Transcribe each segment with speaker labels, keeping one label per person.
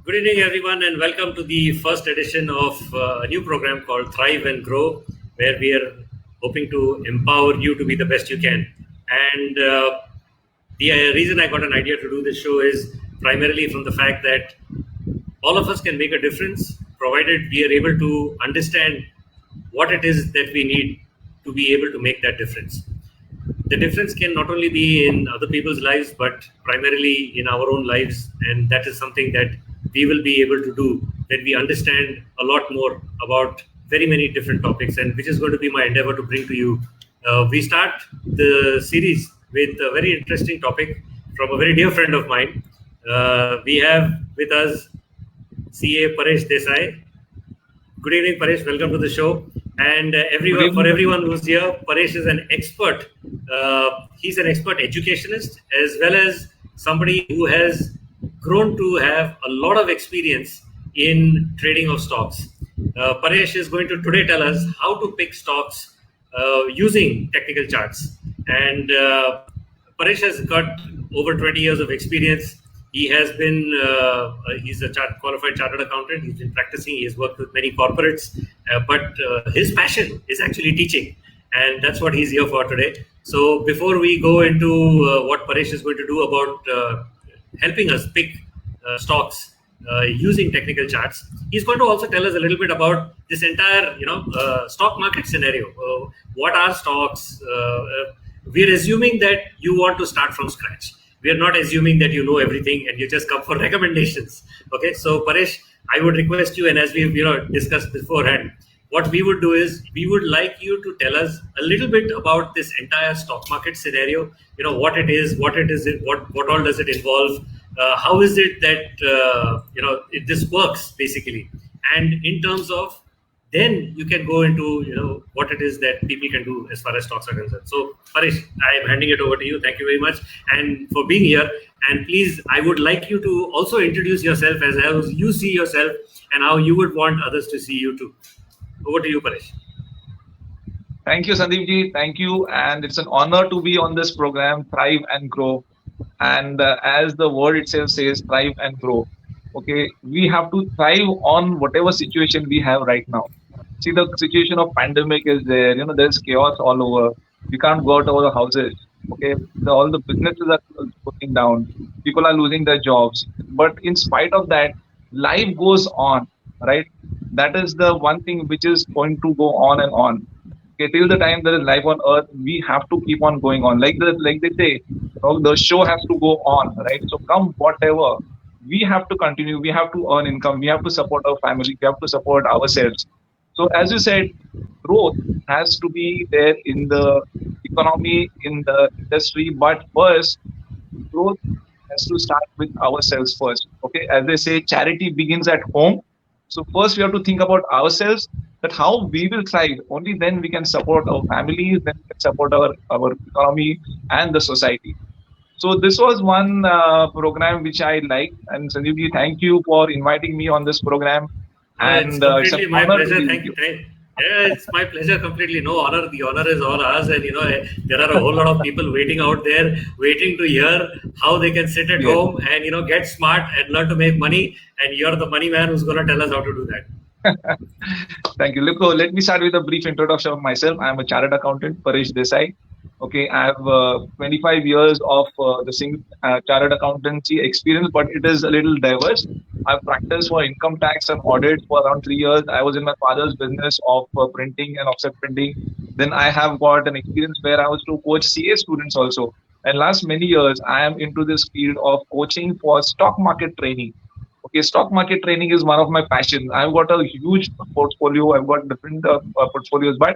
Speaker 1: Good evening, everyone, and welcome to the first edition of a new program called Thrive and Grow, where we are hoping to empower you to be the best you can. And the reason I got an idea to do this show is primarily from the fact that all of us can make a difference, provided we are able to understand what it is that we need to be able to make that difference. The difference can not only be in other people's lives, but primarily in our own lives. And that is something that we will be able to do when we understand a lot more about very many different topics, and which is going to be my endeavor to bring to you. We start the series with a very interesting topic from a very dear friend of mine. We have with us CA Paresh Desai. Good evening, Paresh. Welcome to the show. And for everyone who's here, Paresh is an expert. He's an expert educationist as well as somebody who has grown to have a lot of experience in trading of stocks. Paresh is going to today tell us how to pick stocks using technical charts. And Paresh has got over 20 years of experience. He has been, he's a qualified chartered accountant. He's been practicing. He has worked with many corporates, but his passion is actually teaching. And that's what he's here for today. So before we go into what Paresh is going to do about helping us pick stocks using technical charts, he's going to also tell us a little bit about this entire, stock market scenario. What are stocks? We're assuming that you want to start from scratch. We are not assuming that you know everything and you just come for recommendations. Okay, so Paresh, I would request you, and as we've discussed beforehand, what we would do is we would like you to tell us a little bit about this entire stock market scenario. What it is, what all does it involve, how is it that this works basically, and in terms of then you can go into what it is that people can do as far as stocks are concerned. So Paresh, I am handing it over to you. Thank you very much and for being here. And please, I would like you to also introduce yourself as how you see yourself and how you would want others to see you too. Over to you, Paresh.
Speaker 2: Thank you, Sandeepji. Thank you. And it's an honor to be on this program, Thrive and Grow. And as the word itself says, thrive and grow. Okay, we have to thrive on whatever situation we have right now. See, the situation of pandemic is there. There's chaos all over. We can't go out of our houses. Okay, all the businesses are going down. People are losing their jobs. But in spite of that, life goes on, right? That is the one thing which is going to go on and on. Okay, till the time there is life on earth, we have to keep on going on. Like they say, the show has to go on, right? So come whatever, we have to continue. We have to earn income. We have to support our family. We have to support ourselves. So as you said, growth has to be there in the economy, in the industry. But first, growth has to start with ourselves first. Okay, as they say, charity begins at home. So first we have to think about ourselves, that how we will thrive. Only then we can support our families, then we can support our economy and the society. So this was one program which I liked. And Sanjeevji, thank you for inviting me on this program.
Speaker 1: And it's completely my pleasure. Thank you. Yeah, it's my pleasure. Completely, no honor. The honor is all ours. And there are a whole lot of people waiting out there, waiting to hear how they can sit at home and get smart and learn to make money. And you're the money man who's going to tell us how to do that.
Speaker 2: Thank you. Let me start with a brief introduction of myself. I'm a chartered accountant, Paresh Desai. Okay, I have 25 years of the chartered accountancy experience, but it is a little diverse. I've practiced for income tax and audit for around 3 years. I was in my father's business of printing and offset printing. Then I have got an experience where I was to coach CA students also. And last many years, I am into this field of coaching for stock market training. Okay, stock market training is one of my passions. I've got a huge portfolio. I've got different portfolios, but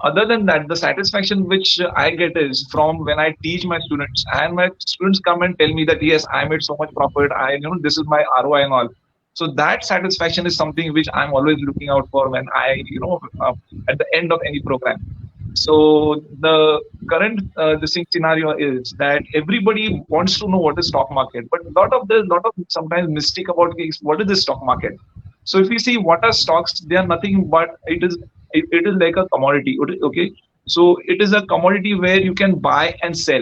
Speaker 2: other than that, the satisfaction which I get is from when I teach my students, and my students come and tell me that yes, I made so much profit. This is my ROI and all. So that satisfaction is something which I'm always looking out for when I, at the end of any program. So the current scenario is that everybody wants to know what is stock market, but a lot of sometimes mistake about what is the stock market. So if we see what are stocks, they are nothing but it is like a commodity. Okay, so it is a commodity where you can buy and sell,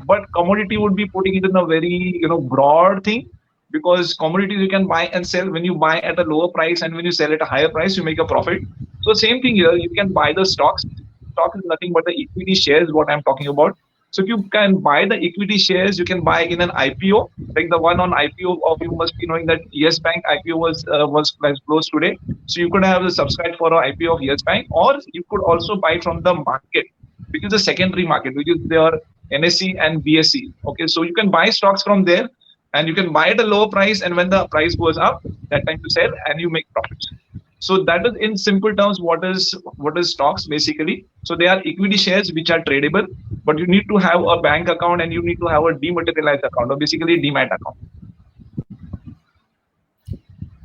Speaker 2: but commodity would be putting it in a very broad thing. because commodities you can buy and sell. When you buy at a lower price and when you sell at a higher price, you make a profit. So same thing here, you can buy the stocks. Stock is nothing but the equity shares, what I'm talking about. So if you can buy the equity shares, you can buy in an IPO, like the one on IPO of, you must be knowing that Yes Bank IPO was closed today. So you could have subscribed for an IPO of Yes Bank, or you could also buy from the market, which is the secondary market, which is their NSE and BSE. Okay, so you can buy stocks from there, and you can buy at a lower price, and when the price goes up, that time you sell and you make profits. So that is in simple terms what is stocks basically. So they are equity shares which are tradable, but you need to have a bank account and you need to have a dematerialized account, or basically demat account.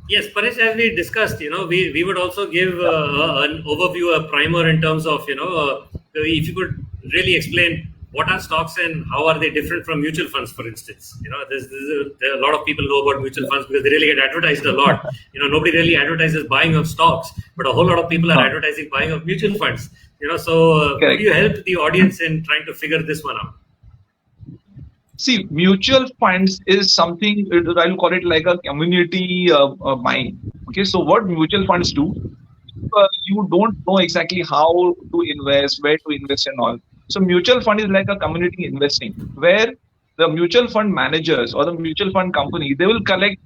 Speaker 1: Yes, Paresh, as we discussed, we would also give an overview, a primer in terms of, if you could really explain what are stocks and how are they different from mutual funds, for instance. There are a lot of people know about mutual funds because they really get advertised a lot. Nobody really advertises buying of stocks, but a whole lot of people are advertising buying of mutual funds. So could you help the audience in trying to figure this one out?
Speaker 2: See, mutual funds is something, I'll call it like a community buying. Okay, so what mutual funds do, you don't know exactly how to invest, where to invest and all. So mutual fund is like a community investing, where the mutual fund managers or the mutual fund company, they will collect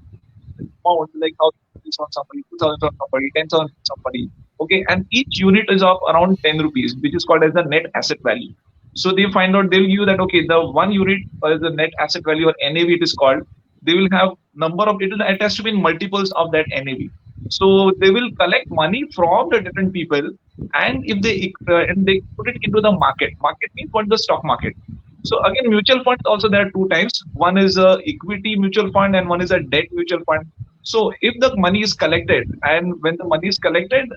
Speaker 2: amount like 1,000 on somebody, 2,000 on somebody, 10,000 on somebody. Okay, and each unit is of around 10 rupees, which is called as the net asset value. So they find out, they'll give you that, okay, the 1 unit is the net asset value, or NAV it is called. They will have number of, it has to be in multiples of that NAV. So they will collect money from the different people, and if they put it into the market. Market means what? The stock market. So again, mutual funds also, there are two types. One is a equity mutual fund and one is a debt mutual fund. So if the money is collected, and when the money is collected,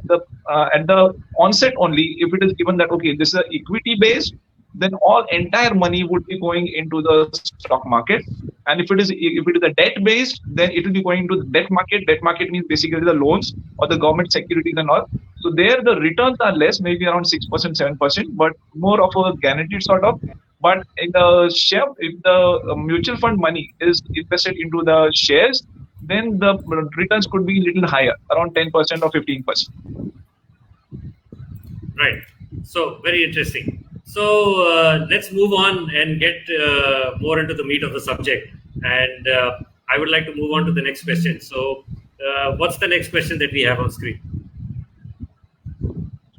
Speaker 2: at the onset only, if it is given that, okay, this is equity based, then all entire money would be going into the stock market. And if it is a debt based, then it will be going to the debt market. Debt market means basically the loans or the government securities and all. So there the returns are less, maybe around 6%, 7%, but more of a guaranteed sort of. But in the share, if the mutual fund money is invested into the shares, then the returns could be a little higher, around 10% or 15%.
Speaker 1: Right. So very interesting. So let's move on and get more into the meat of the subject. And I would like to move on to the next question. So what's the next question that we have on screen?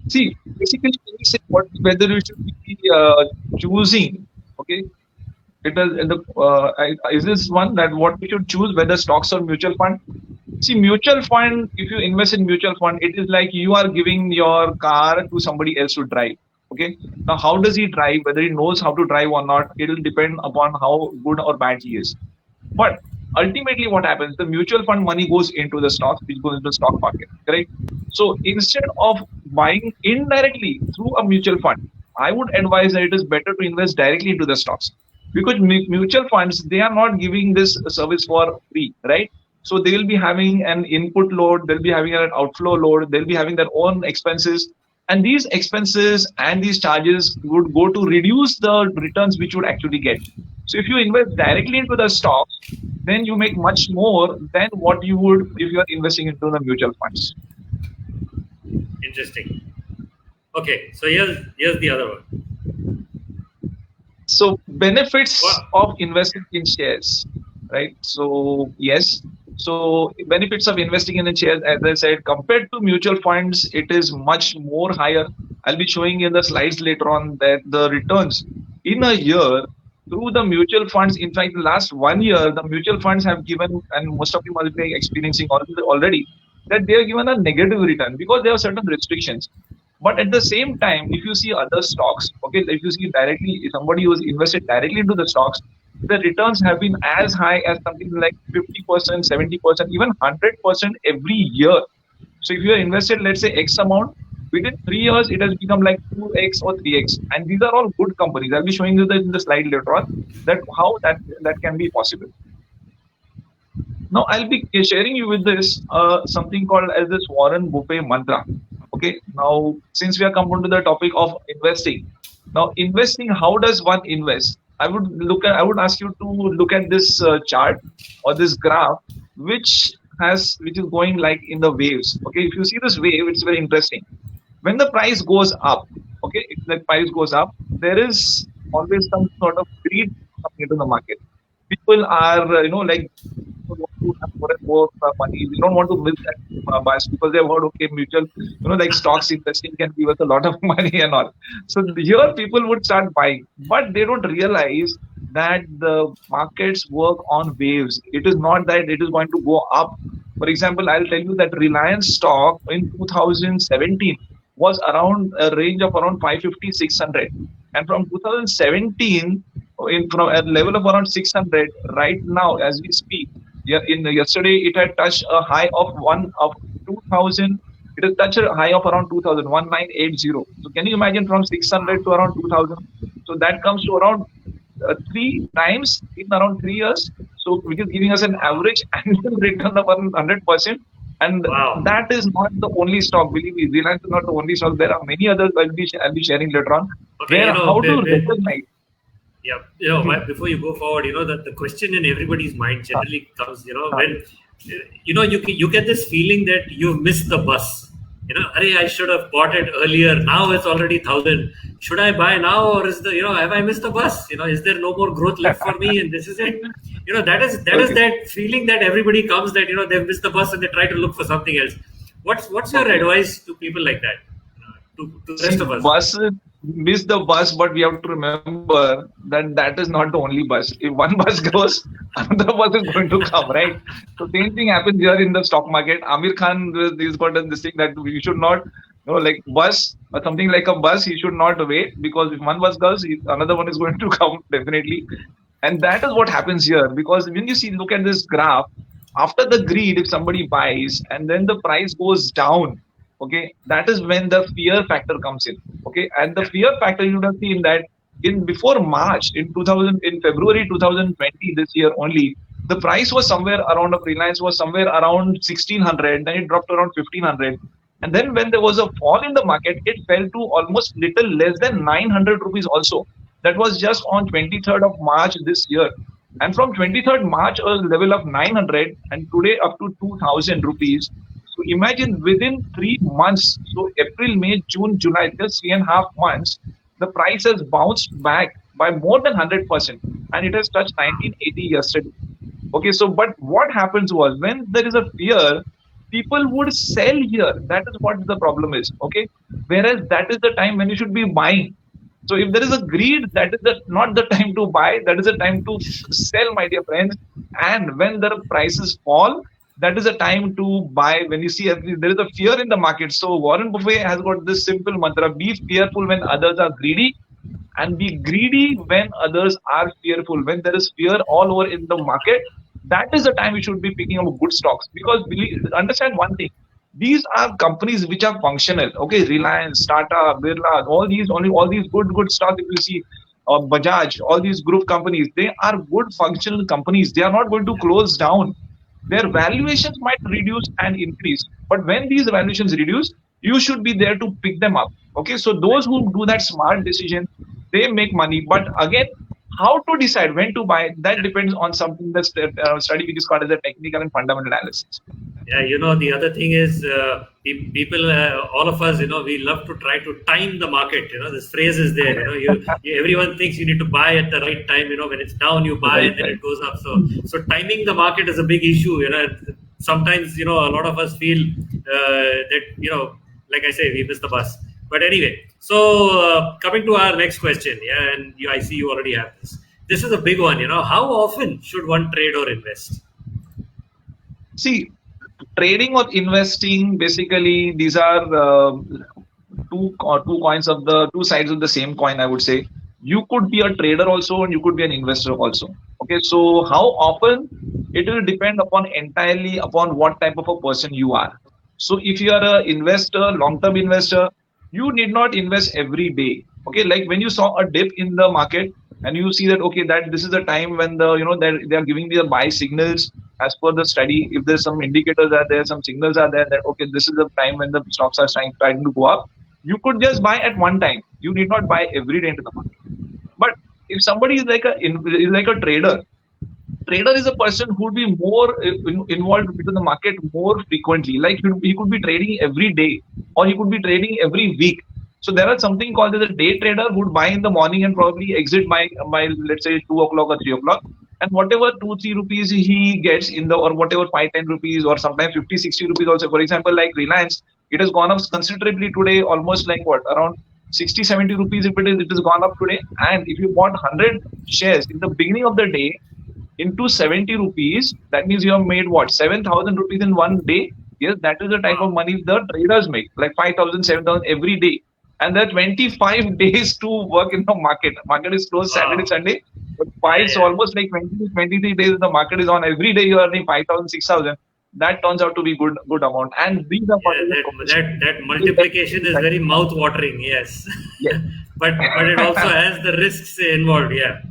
Speaker 2: See, basically, when we say whether you should be choosing, okay, is this one that what we should choose, whether stocks or mutual fund? See, mutual fund, if you invest in mutual fund, it is like you are giving your car to somebody else to drive. Okay. Now, how does he drive? Whether he knows how to drive or not, it will depend upon how good or bad he is. But ultimately, what happens? The mutual fund money goes into the stocks, which goes into the stock market. Correct. So instead of buying indirectly through a mutual fund, I would advise that it is better to invest directly into the stocks, because mutual funds, they are not giving this service for free, right? So they will be having an input load, they'll be having an outflow load, they'll be having their own expenses. And these expenses and these charges would go to reduce the returns which you would actually get. So if you invest directly into the stocks, then you make much more than what you would if you are investing into the mutual funds.
Speaker 1: Interesting. Okay, so here's the other one.
Speaker 2: So benefits of investing in shares, right? So yes. So benefits of investing in shares, as I said, compared to mutual funds, it is much more higher. I'll be showing in the slides later on that the returns in a year through the mutual funds, in fact, the last 1 year, the mutual funds have given, and most of you must be experiencing already, that they are given a negative return because there are certain restrictions. But at the same time, if you see other stocks, okay, if you see directly, if somebody who has invested directly into the stocks, the returns have been as high as something like 50%, 70%, even 100% every year. So if you are invested, let's say X amount, within 3 years, it has become like 2x or 3x. And these are all good companies. I'll be showing you that in the slide later on, that how that can be possible. Now, I'll be sharing you with this something called as this Warren Buffett mantra. Okay. Now, since we are come on to the topic of investing, now investing, how does one invest? I would ask you to look at this chart or this graph, which is going like in the waves. Okay, if you see this wave, it's very interesting. When the price goes up, okay, if the price goes up, there is always some sort of greed coming into the market. People are, like, people want to have more and more money. They don't want to miss that bus because they've heard, okay, mutual, like stocks investing can give us a lot of money and all. So here people would start buying, but they don't realize that the markets work on waves. It is not that it is going to go up. For example, I'll tell you that Reliance stock in 2017 was around a range of around 550, 600. And from 2017, from a level of around 600, right now, as we speak, yesterday it had touched a high of 2000. It has touched a high of around 2000, 1980. So can you imagine from 600 to around 2000? So that comes to around three times in around 3 years. So which is giving us an average annual return of around 100%. And
Speaker 1: Wow.
Speaker 2: that is not the only stock. Believe me, Reliance is not the only stock. There are many others I'll be sharing later on.
Speaker 1: Okay,
Speaker 2: Where how to recognize.
Speaker 1: yeah, before you go forward, that the question in everybody's mind generally comes, when you get this feeling that you've missed the bus. Arey, I should have bought it earlier. Now it's already 1,000. Should I buy now, or is have I missed the bus? Is there no more growth left for me? And this is it. That is that feeling that everybody comes that they've missed the bus and they try to look for something else. What's your advice to people like that? To the rest of us.
Speaker 2: Buses miss the bus, but we have to remember that that is not the only bus. If one bus goes, another bus is going to come, right? So same thing happens here in the stock market. Amir Khan is got this thing that we should not, like bus or something like a bus. He should not wait, because if one bus goes, another one is going to come definitely. And that is what happens here, because when you look at this graph, after the greed, if somebody buys and then the price goes down, okay, that is when the fear factor comes in. Okay, and the fear factor, you would have seen that in before March in February 2020, this year only, the price was somewhere around of Reliance was somewhere around 1600, then it dropped around 1500, and then when there was a fall in the market, it fell to almost little less than 900 rupees also. That was just on 23rd of March this year. And from 23rd March, a level of 900, and today up to 2000 rupees. So imagine within 3 months, so April, May, June, July, just 3.5 months, the price has bounced back by more than 100%, and it has touched 1980 yesterday. Okay, so but what happens was, when there is a fear, people would sell here. That is what the problem is. Okay, whereas that is the time when you should be buying. So if there is a greed, that is not the time to buy. That is the time to sell, my dear friends. And when the prices fall, that is a time to buy. When you see there is a fear in the market. So Warren Buffett has got this simple mantra: be fearful when others are greedy, and be greedy when others are fearful. When there is fear all over in the market, that is the time we should be picking up good stocks. Because understand one thing: these are companies which are functional. Okay, Reliance, Tata, Birla, all these good stocks. If you see Bajaj, all these group companies, they are good functional companies. They are not going to close down. Their valuations might reduce and increase, but when these valuations reduce, you should be there to pick them up. Okay, so those who do that smart decision, they make money. But again, how to decide when to buy, that depends on something that's study which is called as a technical and fundamental analysis.
Speaker 1: Yeah, the other thing is people, all of us, we love to try to time the market. This phrase is there. Everyone thinks you need to buy at the right time. When it's down, you buy, and then it goes up. So timing the market is a big issue. Sometimes, a lot of us feel that, like I say, we miss the bus. But anyway, so coming to our next question, yeah, and I see you already have this. This is a big one. How often should one trade or invest?
Speaker 2: See, trading or investing, basically, these are two coins of the two sides of the same coin, I would say. You could be a trader also, and you could be an investor also. Okay, so how often, it will depend entirely upon what type of a person you are. So if you are an investor, long-term investor, you need not invest every day. Okay, like when you saw a dip in the market and you see that, okay, that this is the time when they are giving the buy signals as per the study. If there's some indicators are there, some signals are there that, okay, this is the time when the stocks are trying to go up, you could just buy at one time. You need not buy every day into the market. But If somebody is like a trader is a person who would be more involved into the market more frequently. Like he could be trading every day, or he could be trading every week. So there are something called as a day trader who would buy in the morning and probably exit by let's say 2 o'clock or 3 o'clock. And whatever 2-3 rupees he gets in the, or whatever 5-10 rupees, or sometimes 50-60 rupees also. For example, like Reliance, it has gone up considerably today, almost like what, around 60-70 rupees. If it has gone up today. And if you bought 100 shares in the beginning of the day into 70 rupees, that means you have made what, 7,000 rupees in one day. Yes, that is the type of money the traders make, like 5,000, 7,000 every day. And there are 25 days to work in the market. Market is closed Saturday, Sunday, but five, so almost like 20 to 23 days the market is on. Every day you are earning 5,000, 6,000. That turns out to be good amount. And these are
Speaker 1: That multiplication is very mouth watering. Yes,
Speaker 2: yes.
Speaker 1: but it also has the risks involved. Yeah.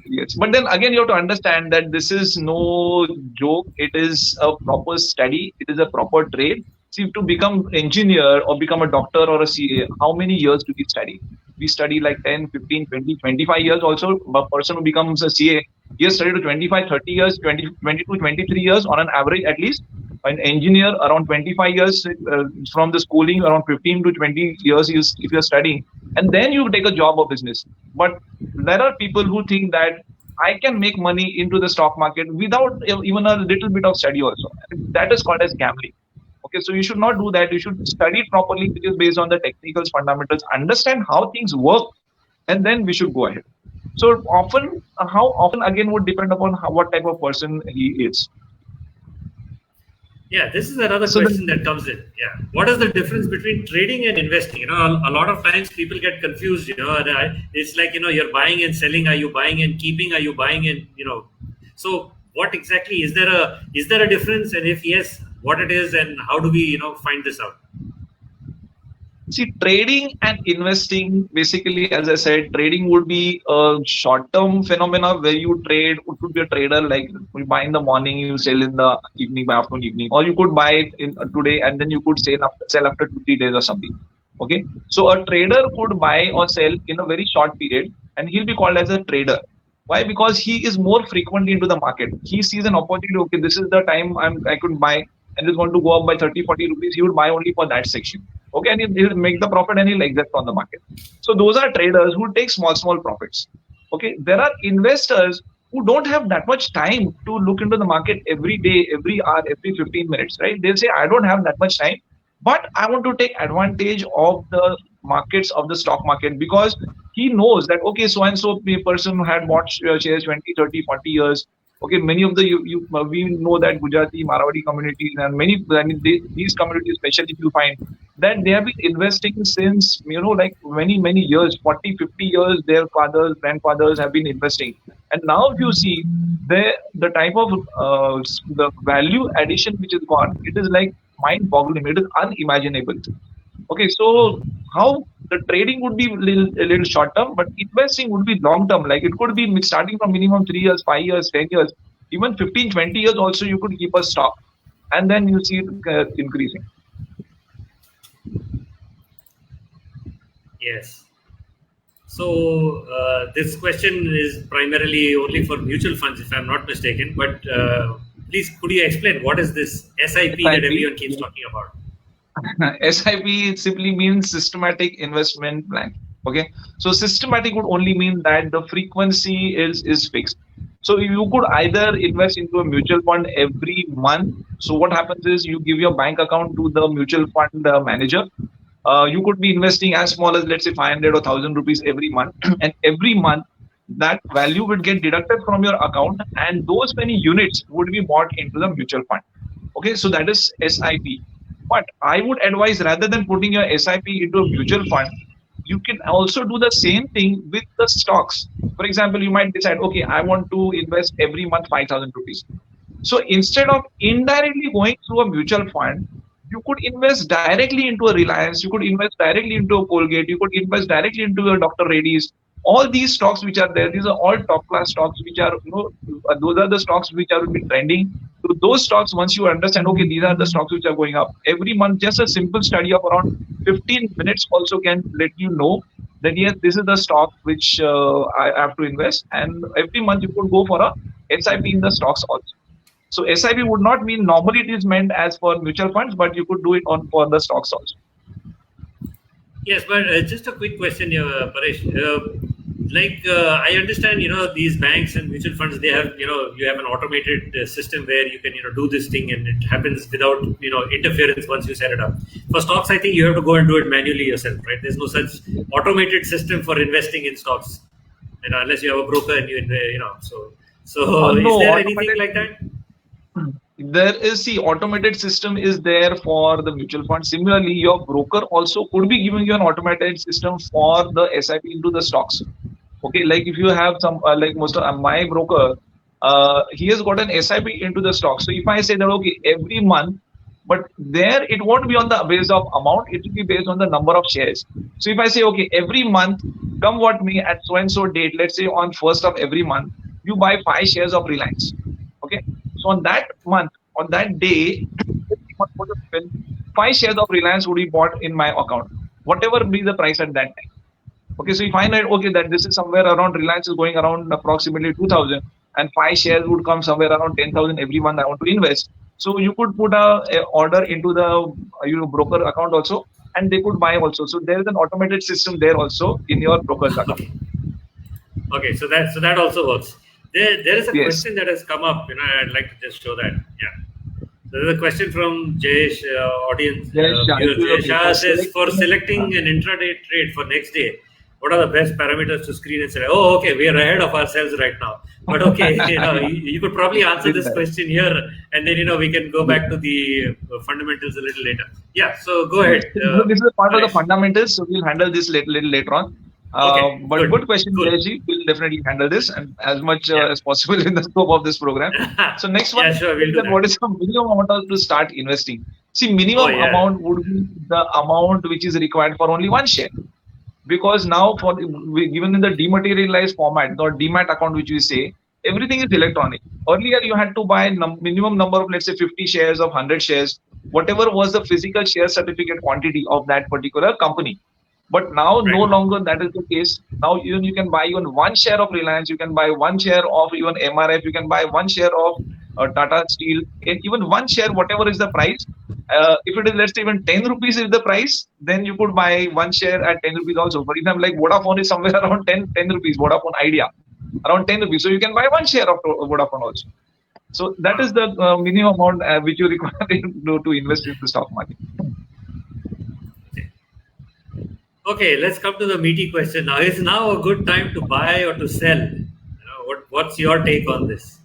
Speaker 2: Yes, but then again, you have to understand that this is no joke. It is a proper study. It is a proper trade. See, to become engineer or become a doctor or a CA, how many years do we study? We study like 10, 15, 20, 25 years. Also, a person who becomes a CA, he has studied to 25, 30 years, 22, 23 years on an average at least. An engineer around 25 years from the schooling, around 15 to 20 years if you're studying, and then you take a job or business. But there are people who think that I can make money into the stock market without even a little bit of study also. That is called as gambling. Okay, so you should not do that. You should study it properly, which is based on the technicals, fundamentals, understand how things work, and then we should go ahead. So often, how often again would depend upon what type of person he is.
Speaker 1: Yeah, this is another question that comes in. Yeah, what is the difference between trading and investing? A lot of times people get confused. It's like you're buying and selling. Are you buying and keeping? Are you buying and So what exactly is there a difference? And if yes, what it is, and how do we find this out?
Speaker 2: See, trading and investing, basically, as I said, trading would be a short-term phenomena where you trade. It could be a trader, like you buy in the morning, you sell in the evening, by afternoon, evening, or you could buy it in today and then you could sell after 2-3 days or something. Okay, so a trader could buy or sell in a very short period, and he'll be called as a trader. Why? Because he is more frequently into the market. He sees an opportunity. Okay, this is the time I could buy, and it's going to go up by 30-40 rupees. He would buy only for that section. Okay, and he'll make the profit and he'll exit from the market. So those are traders who take small profits. Okay, there are investors who don't have that much time to look into the market every day, every hour, every 15 minutes, right? They'll say, I don't have that much time, but I want to take advantage of the markets, of the stock market, because he knows that, okay, so and so person who had bought shares 20, 30, 40 years. Okay, many of the we know that Gujarati, Marwadi communities and these communities, especially if you find that they have been investing since like many years, 40, 50 years. Their fathers, grandfathers have been investing, and now if you see the type of the value addition which is gone, it is like mind-boggling. It is unimaginable. Okay, so how the trading would be a little short term, but investing would be long term. Like it could be starting from minimum 3 years, 5 years, 10 years, even 15, 20 years also you could keep a stock, and then you see it increasing.
Speaker 1: Yes. So this question is primarily only for mutual funds, if I'm not mistaken. But please, could you explain what is this SIP that everyone keeps talking about?
Speaker 2: SIP simply means systematic investment plan. Okay, so systematic would only mean that the frequency is fixed. So you could either invest into a mutual fund every month. So what happens is you give your bank account to the mutual fund manager. You could be investing as small as, let's say, 500 or 1,000 rupees every month, and every month that value would get deducted from your account, and those many units would be bought into the mutual fund. Okay, so that is SIP. But I would advise, rather than putting your SIP into a mutual fund, you can also do the same thing with the stocks. For example, you might decide, okay, I want to invest every month 5,000 rupees. So instead of indirectly going through a mutual fund, you could invest directly into a Reliance, you could invest directly into a Colgate, you could invest directly into a Dr. Reddy's. All these stocks which are there, these are all top class stocks which are, those are the stocks which are be trending. So those stocks, once you understand, okay, these are the stocks which are going up every month, just a simple study of around 15 minutes also can let you know that yes, this is the stock which I have to invest, and every month you could go for a SIP in the stocks also. So SIP would not mean, normally it is meant as for mutual funds, but you could do it on for the stocks also.
Speaker 1: Yes, but just a quick question here, Paresh. I understand, these banks and mutual funds, they have, you have an automated system where you can, do this thing and it happens without, interference once you set it up. For stocks, I think you have to go and do it manually yourself, right? There's no such automated system for investing in stocks, unless you have a broker and so
Speaker 2: No,
Speaker 1: is there anything like that?
Speaker 2: There is, the automated system is there for the mutual fund. Similarly, your broker also could be giving you an automated system for the SIP into the stocks. Okay, like if you have some, like most of my broker, he has got an SIP into the stock. So if I say that, okay, every month, but there it won't be on the base of amount, it will be based on the number of shares. So if I say, okay, every month, come what may, at so and so date, let's say on 1st of every month, you buy 5 shares of Reliance. Okay, so on that month, on that day, 5 shares of Reliance would be bought in my account, whatever be the price at that time. Okay, so if I know, okay, that this is somewhere around, Reliance is going around approximately 2000, and 5 shares would come somewhere around 10,000 every month I want to invest. So you could put a order into the broker account also, and they could buy also. So there is an automated system there also in your broker's account.
Speaker 1: Okay, so that also works. There is a
Speaker 2: Yes.
Speaker 1: question that has come up. I'd like to just show that. Yeah. So there's a question from Jayesh, audience. Jayesh Shah says, for selecting an intraday trade for next day, what are the best parameters to screen and say, oh, okay, we are ahead of ourselves right now. But okay, you could probably answer this question here, and then we can go back to the fundamentals a little later. Yeah, so go ahead.
Speaker 2: This is a part of the fundamentals, so we'll handle this little later on.
Speaker 1: Okay,
Speaker 2: but good question, Jayji. We'll definitely handle this and as much as possible in the scope of this program. So next one,
Speaker 1: sure, we'll do that.
Speaker 2: What is the minimum amount to start investing? See, minimum amount would be the amount which is required for only one share. Because now, given in the dematerialized format, the demat account which we say, everything is electronic. Earlier, you had to buy minimum number of, let's say, 50 shares of 100 shares, whatever was the physical share certificate quantity of that particular company. But now, no longer that is the case. Now, even you can buy even one share of Reliance, you can buy one share of even MRF, you can buy one share of Tata Steel, and even one share, whatever is the price. If it is, let's say, even 10 rupees is the price, then you could buy one share at 10 rupees also. For example, like Vodafone is somewhere around 10 rupees, Vodafone Idea, around 10 rupees. So you can buy one share of Vodafone also. So that is the minimum amount which you require to invest in the stock market.
Speaker 1: Okay, let's come to the meaty question now. Is now a good time to buy or to sell? What's your take on this?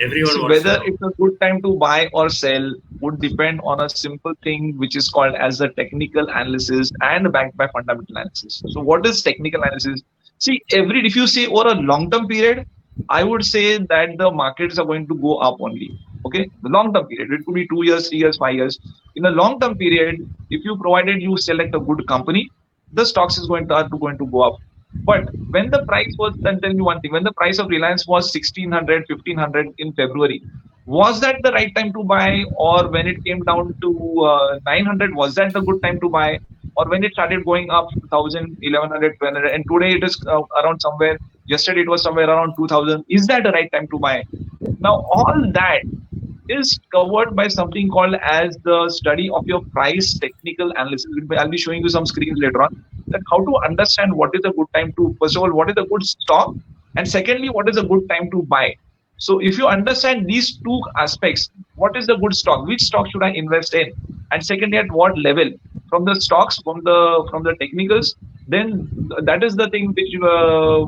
Speaker 1: Everyone
Speaker 2: so whether it's a good time to buy or sell would depend on a simple thing which is called as a technical analysis and backed by fundamental analysis. So what is technical analysis? See, if you say over a long-term period, I would say that the markets are going to go up only. Okay, the long-term period, it could be 2 years, 3 years, 5 years. In a long-term period, if you select a good company, the stocks is going to go up. But when the price was, then tell me one thing, when the price of Reliance was 1600, 1500 in February, was that the right time to buy? Or when it came down to 900, was that the good time to buy? Or when it started going up 1000, 1100, 1200, and today it is around somewhere, yesterday it was somewhere around 2000, is that the right time to buy? Now, all that is covered by something called as the study of your price technical analysis. I'll be showing you some screens later on, that how to understand what is a good time to, first of all, what is a good stock, and secondly, what is a good time to buy. So if you understand these two aspects, what is the good stock, which stock should I invest in, and secondly, at what level, from the stocks, from the technicals, then that is the thing which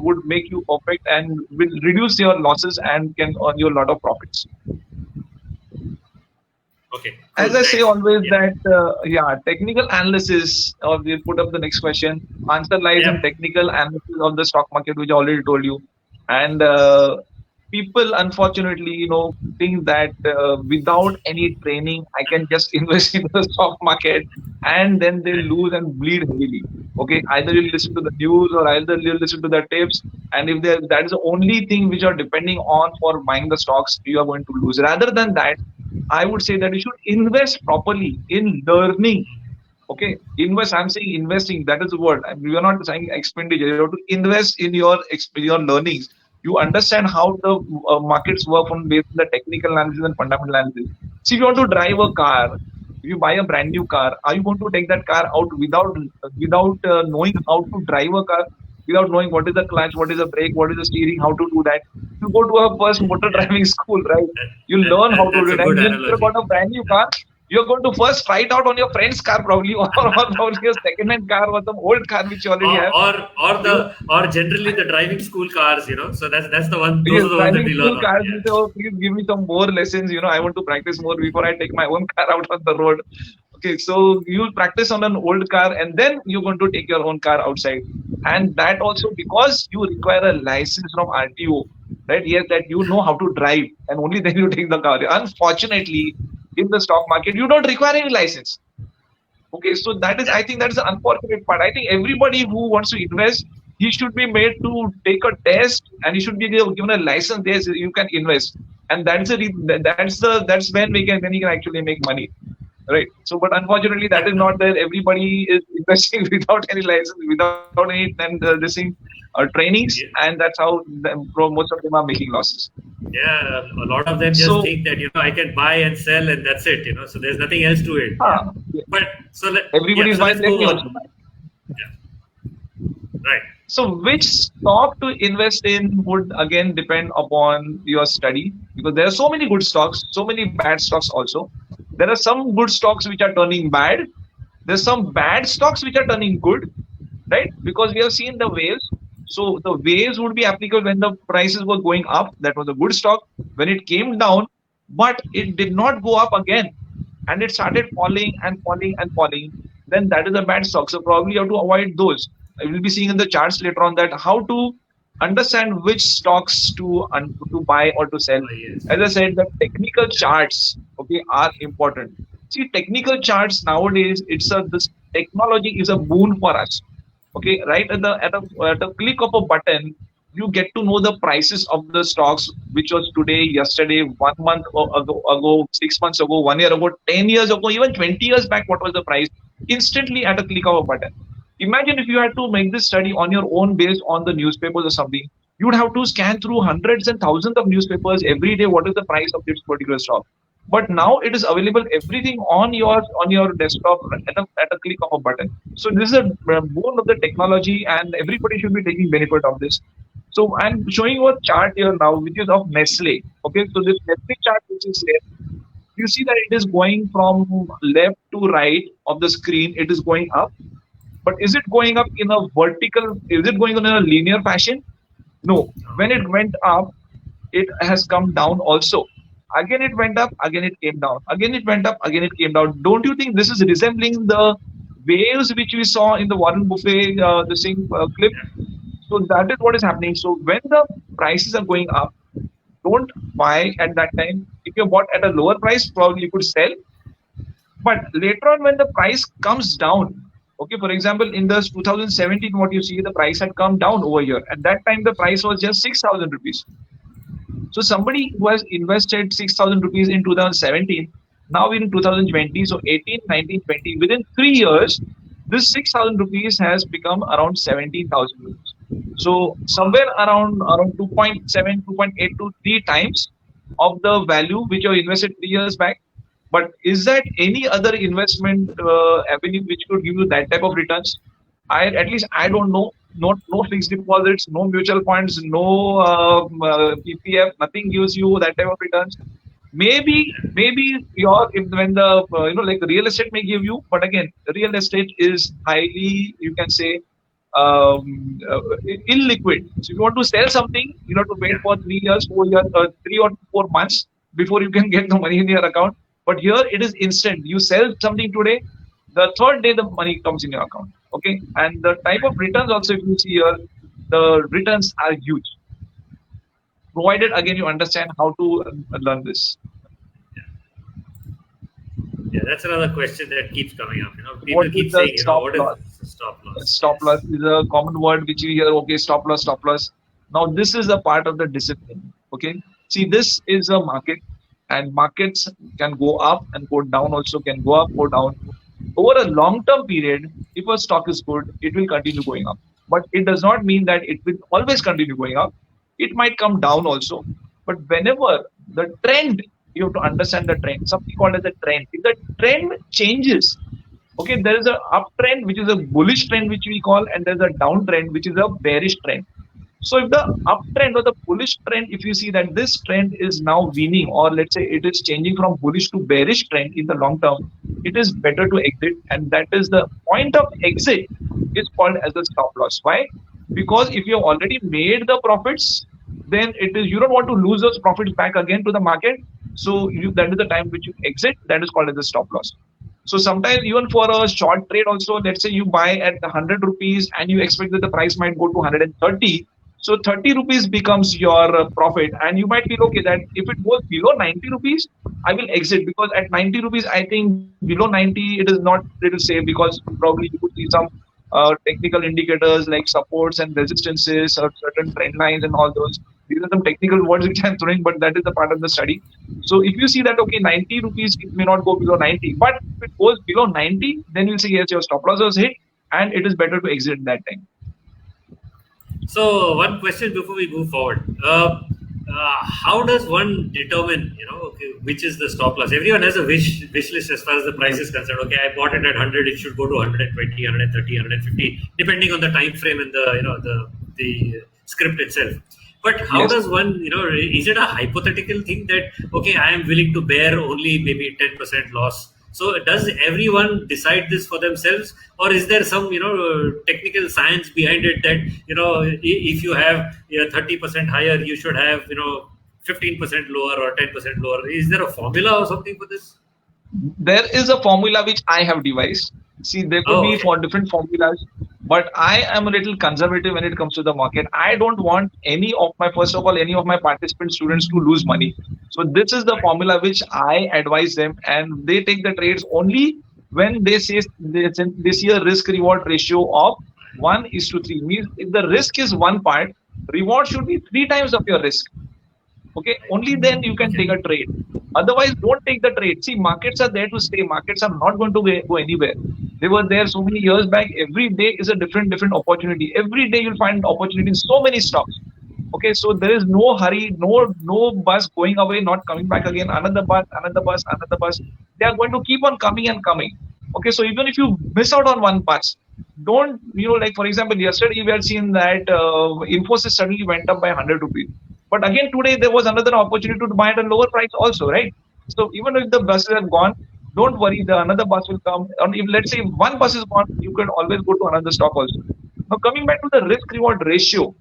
Speaker 2: would make you perfect and will reduce your losses and can earn you a lot of profits.
Speaker 1: Okay.
Speaker 2: As I say always that, technical analysis, or we'll put up the next question, answer lies in technical analysis of the stock market, which I already told you. And people, unfortunately, think that without any training, I can just invest in the stock market, and then they lose and bleed heavily. Okay, either you listen to the news or either you listen to the tips, and if that is the only thing which you are depending on for buying the stocks, you are going to lose. Rather than that, I would say that you should invest properly in learning. Okay, invest. I'm saying investing. That is the word. We are not saying expenditure. You have to invest in your learnings. You understand how the markets work from based on the technical analysis and fundamental analysis. See, if you want to drive a car, if you buy a brand new car, are you going to take that car out without knowing how to drive a car, without knowing what is the clutch, what is the brake, what is the steering, how to do that? You go to a first motor
Speaker 1: Yeah,
Speaker 2: driving school, right?
Speaker 1: that,
Speaker 2: You learn how to do
Speaker 1: that's a
Speaker 2: it, and
Speaker 1: good
Speaker 2: then if you got
Speaker 1: analogy.
Speaker 2: a brand new car, you're going to first try it out on your friend's car probably, or probably a second-hand car or some old car which you already
Speaker 1: Or
Speaker 2: have.
Speaker 1: or or
Speaker 2: You
Speaker 1: the or generally the driving school cars, So that's the one. Those
Speaker 2: Yes,
Speaker 1: are the ones that
Speaker 2: driving
Speaker 1: we learn
Speaker 2: school
Speaker 1: on.
Speaker 2: cars, you
Speaker 1: Yeah.
Speaker 2: say, oh, please give me some more lessons. I want to practice more before I take my own car out on the road. Okay, so you practice on an old car and then you're going to take your own car outside. And that also because you require a license from RTO, right? Yes, that you know how to drive and only then you take the car. Unfortunately, in the stock market, you don't require any license. Okay, so
Speaker 1: Yeah.
Speaker 2: I think that is the unfortunate part. I think everybody who wants to invest, he should be made to take a test and he should be given a license. There, so you can invest, and that's when you can actually make money, right? So, but unfortunately, that is not there. Everybody is investing without any license, without any trainings,
Speaker 1: Yeah.
Speaker 2: and that's how most of them are making losses.
Speaker 1: Yeah, a lot of them just
Speaker 2: So,
Speaker 1: think that I can buy and sell and that's it. So there's nothing else to it. Yeah.
Speaker 2: yeah,
Speaker 1: But
Speaker 2: everybody is
Speaker 1: so
Speaker 2: buying.
Speaker 1: let's
Speaker 2: Let
Speaker 1: move
Speaker 2: me also
Speaker 1: on.
Speaker 2: buy.
Speaker 1: Yeah. Right.
Speaker 2: So, which stock to invest in would again depend upon your study, because there are so many good stocks, so many bad stocks also. There are some good stocks which are turning bad. There's some bad stocks which are turning good, right? Because we have seen the waves. So the waves would be applicable when the prices were going up. That was a good stock. When it came down, but it did not go up again, and it started falling and falling and falling, then that is a bad stock. So probably you have to avoid those. I will be seeing in the charts later on that how to understand which stocks to buy or to sell.
Speaker 1: Oh, yes.
Speaker 2: As I said, the technical charts, okay, are important. See, technical charts nowadays, this technology is a boon for us. Okay, right at a click of a button, you get to know the prices of the stocks, which was today, yesterday, 1 month ago, 6 months ago, 1 year ago, 10 years ago, even 20 years back. What was the price? Instantly at a click of a button. Imagine if you had to make this study on your own based on the newspapers or something. You would have to scan through hundreds and thousands of newspapers every day. What is the price of this particular stock? But now it is available everything on your desktop at a click of a button. So this is a boon of the technology, and everybody should be taking benefit of this. So I'm showing you a chart here now, which is of Nestle. Okay, so this Nestle chart, which is here, you see that it is going from left to right of the screen. It is going up, but is it going up in a vertical? Is it going on in a linear fashion? No. When it went up, it has come down also. Again, it went up, again, it came down. Again, it went up, again, it came down. Don't you think this is resembling the waves which we saw in the Warren Buffett, the same clip?
Speaker 1: Yeah.
Speaker 2: So that is what is happening. So when the prices are going up, don't buy at that time. If you bought at a lower price, probably you could sell. But later on, when the price comes down, okay, for example, in the 2017, what you see, the price had come down over here. At that time, the price was just 6,000 rupees. So somebody who has invested 6,000 rupees in 2017, now in 2020, so 18, 19, 20, within 3 years, this 6,000 rupees has become around 17,000 rupees. So somewhere around 2.7, 2.8 to 3 times of the value which you invested 3 years back. But is that any other investment avenue which could give you that type of returns? At least I don't know. No fixed deposits, no mutual funds, no PPF. Nothing gives you that type of returns. Maybe when the like real estate may give you, but again, real estate is highly, you can say, illiquid. So if you want to sell something, you have to wait
Speaker 1: Yeah.
Speaker 2: for 3 years, 4 years, 3 or 4 months before you can get the money in your account. But here it is instant. You sell something today, the third day the money comes in your account. Okay, and the type of returns also, if you see here, the returns are huge. Provided again you understand how to learn this.
Speaker 1: Yeah, that's another question that keeps coming up.
Speaker 2: What
Speaker 1: People
Speaker 2: is
Speaker 1: keep
Speaker 2: the
Speaker 1: saying,
Speaker 2: stop
Speaker 1: what is
Speaker 2: loss?
Speaker 1: stop loss?
Speaker 2: Stop
Speaker 1: Yes.
Speaker 2: loss is a common word which you hear. Okay, stop loss, stop loss. Now this is a part of the discipline. Okay, see, this is a market, and markets can go up and go down. Also can go up, go down. over a long-term period, if a stock is good, it will continue going up. But it does not mean that it will always continue going up. It might come down also. But whenever the trend, you have to understand the trend, something called as a trend. If the trend changes, okay, there is a uptrend, which is a bullish trend, which we call, and there's a downtrend, which is a bearish trend. So if the uptrend or the bullish trend, if you see that this trend is now winning, or let's say it is changing from bullish to bearish trend in the long term, it is better to exit. And that is the point of exit is called as a stop loss. Why? Because if you have already made the profits, then it is, you don't want to lose those profits back again to the market. So that is the time which you exit. That is called as a stop loss. So sometimes even for a short trade also, let's say you buy at 100 rupees and you expect that the price might go to 130. So 30 rupees becomes your profit, and you might feel okay that if it goes below 90 rupees, I will exit, because at 90 rupees, I think below 90 it is not little safe, because probably you could see some technical indicators like supports and resistances or certain trend lines and all those. These are some technical words which I'm throwing, but that is the part of the study. So if you see that, okay, 90 rupees, it may not go below 90, but if it goes below 90, then you'll say, yes, your stop loss was hit and it is better to exit at that time.
Speaker 1: So one question before we move forward. How does one determine, okay, which is the stop loss? Everyone has a wish list as far as the price is concerned. Okay, I bought it at 100, it should go to 120, 130, 150, depending on the time frame and the script itself. But how does one, is it a hypothetical thing that, okay, I am willing to bear only maybe 10% loss? So does everyone decide this for themselves, or is there some technical science behind it that if you have 30% higher, you should have 15% lower or 10% lower? Is there a formula or something for this?
Speaker 2: There is a formula which I have devised. See, there could be for different formulas, but I am a little conservative when it comes to the market. I don't want any of my participant students to lose money. So this is the formula which I advise them, and they take the trades only when they say they see a risk reward ratio of 1:3. Means if the risk is one part, reward should be 3 times of your risk. Okay, only then you can take a trade. Otherwise, don't take the trade. See, markets are there to stay. Markets are not going to go anywhere. They were there so many years back. Every day is a different opportunity. Every day you'll find opportunity in so many stocks. Okay, so there is no hurry, no bus going away, not coming back again. Another bus, another bus, another bus. They are going to keep on coming and coming. Okay, so even if you miss out on one bus, don't, like for example, yesterday we had seen that Infosys suddenly went up by 100 rupees. But again, today there was another opportunity to buy at a lower price also, right? So even if the buses have gone, don't worry, another bus will come. And if let's say one bus is gone, you can always go to another stock also. Now coming back to the risk-reward ratio.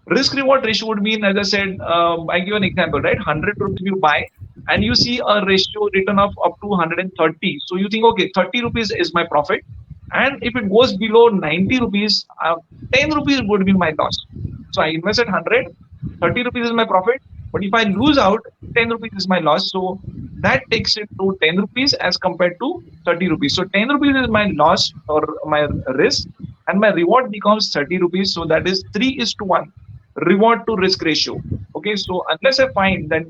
Speaker 2: Risk-reward ratio would mean, as I said, I give an example, right? 100 rupees you buy, and you see a ratio return of up to 130. So you think, okay, 30 rupees is my profit. And if it goes below 90 rupees, 10 rupees would be my loss. So I invested 100, 30 rupees is my profit. But if I lose out, 10 rupees is my loss. So that takes it to 10 rupees as compared to 30 rupees. So 10 rupees is my loss or my risk, and my reward becomes 30 rupees. So that is 3:1 reward to risk ratio. Okay, so unless I find that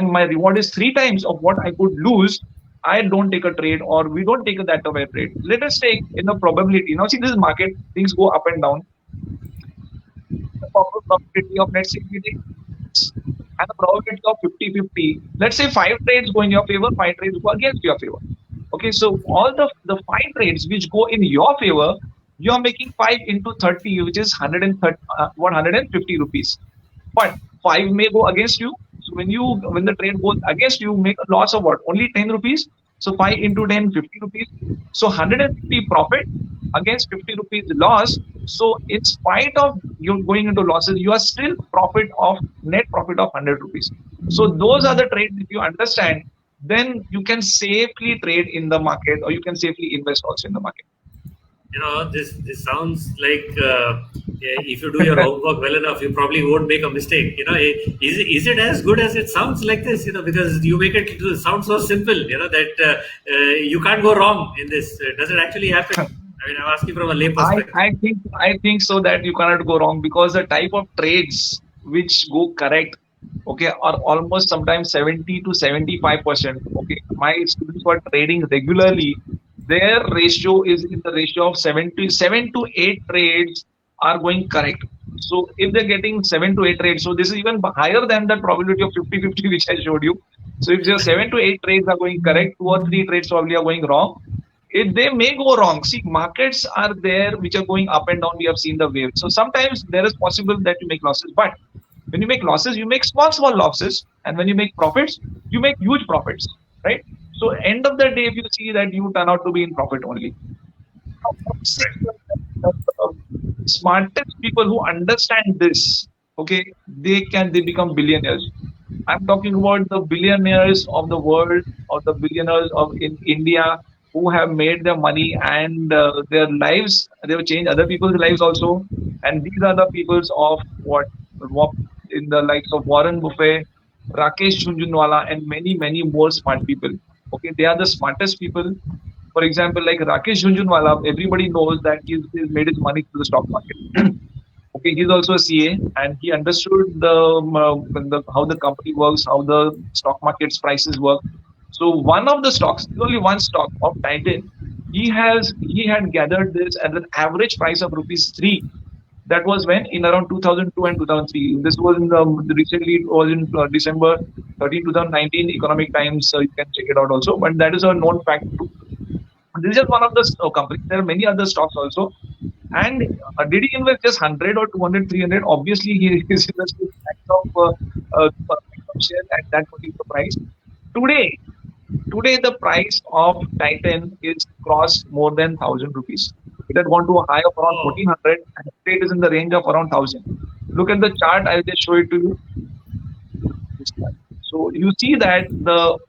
Speaker 2: my reward is 3 times of what I could lose, I don't take a trade, or we don't take that away trade. Let us take in the probability. Now see, this market, things go up and down. The probability of let's say and the probability of 50-50. Let's say 5 trades go in your favor, 5 trades go against your favor. Okay, so all the 5 trades which go in your favor, you are making 5 into 30, which is 150 rupees. But 5 may go against you. So when the trade goes against you, make a loss of what? Only 10 rupees. So 5 into 10, 50 rupees. So 150 profit against 50 rupees loss. So in spite of you going into losses, you are still net profit of 100 rupees. So those are the trades. If you understand, then you can safely trade in the market, or you can safely invest also in the market.
Speaker 1: This sounds like if you do your homework well enough, you probably won't make a mistake. Is it as good as it sounds like this? Because you make it sound so simple. That you can't go wrong in this. Does it actually happen? I mean, I'm asking from a lay perspective.
Speaker 2: I think so that you cannot go wrong, because the type of trades which go correct, okay, are almost sometimes 70 to 75%. Okay, my students who are trading regularly, their ratio is in the ratio of 7 to 8 trades are going correct. So if they're getting 7 to 8 trades, so this is even higher than the probability of 50-50 which I showed you. So if your 7 to 8 trades are going correct, 2 or 3 trades probably are going wrong. They may go wrong. See, markets are there which are going up and down. We have seen the wave. So sometimes there is possible that you make losses, but when you make losses, you make small losses, and when you make profits, you make huge profits, right? So end of the day, if you see that you turn out to be in profit only. Smartest people who understand this, okay, they become billionaires. I'm talking about the billionaires of the world, or the billionaires of in India, who have made their money, and their lives. They have changed other people's lives also. And these are the peoples of what in the likes of Warren Buffett, Rakesh Jhunjhunwala, and many more smart people. Okay, they are the smartest people. For example, like Rakesh Jhunjhunwala, everybody knows that he's made his money through the stock market. Okay, he's also a CA, and he understood how the company works, how the stock market's prices work. So one of the stocks, there's only one stock of Titan, he had gathered this at an average price of rupees 3. That was when in around 2002 and 2003. This was in the recently, it was in December 13, 2019, Economic Times. You can check it out also. But that is a known fact too. This is just one of the companies. There are many other stocks also. And did he invest just 100 or 200, 300? Obviously, he is investing of shares at that particular price. Today, the price of Titan is crossed more than 1,000 rupees. It had gone to a high of around 1,400, and today it is in the range of around 1,000. Look at the chart. I'll just show it to you. So you see that the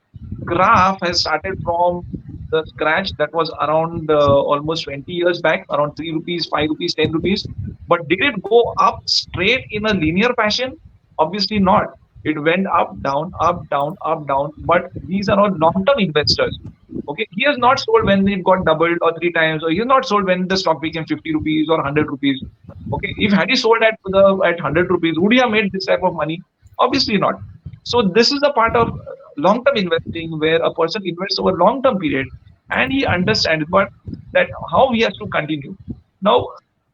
Speaker 2: graph has started from the scratch that was around almost 20 years back, around 3 rupees, 5 rupees, 10 rupees. But did it go up straight in a linear fashion? Obviously not. It went up, down, up, down, up, down. But these are all long-term investors. Okay, he has not sold when it got doubled or 3 times, or he has not sold when the stock became 50 rupees or 100 rupees. Okay, if had he sold at 100 rupees, would he have made this type of money? Obviously not. So this is a part of long-term investing, where a person invests over long-term period, and he understands but that how he has to continue. Now,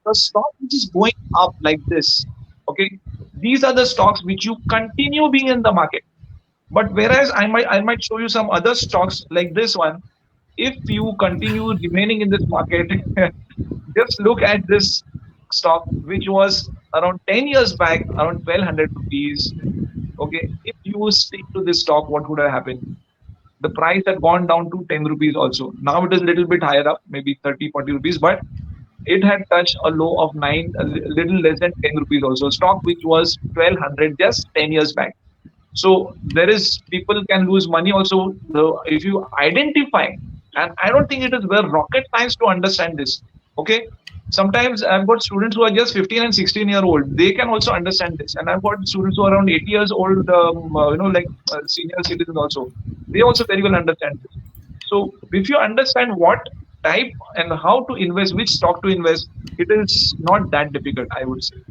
Speaker 2: the stock which is going up like this, okay, these are the stocks which you continue being in the market. But whereas I might show you some other stocks like this one, if you continue remaining in this market, just look at this stock which was around 10 years back around 1,200 rupees. Okay, if you stick to this stock, what would have happened? The price had gone down to 10 rupees also. Now it is a little bit higher up, maybe 30, 40 rupees, but it had touched a low of 9, a little less than 10 rupees also. Stock which was 1,200 just 10 years back. So there is, people can lose money also if you identify, and I don't think it is very rocket science to understand this. Okay, sometimes I've got students who are just 15 and 16-year-old. They can also understand this, and I've got students who are around 80 years old, senior citizens also. They also very well understand this. So if you understand what type and how to invest, which stock to invest, it is not that difficult, I would say.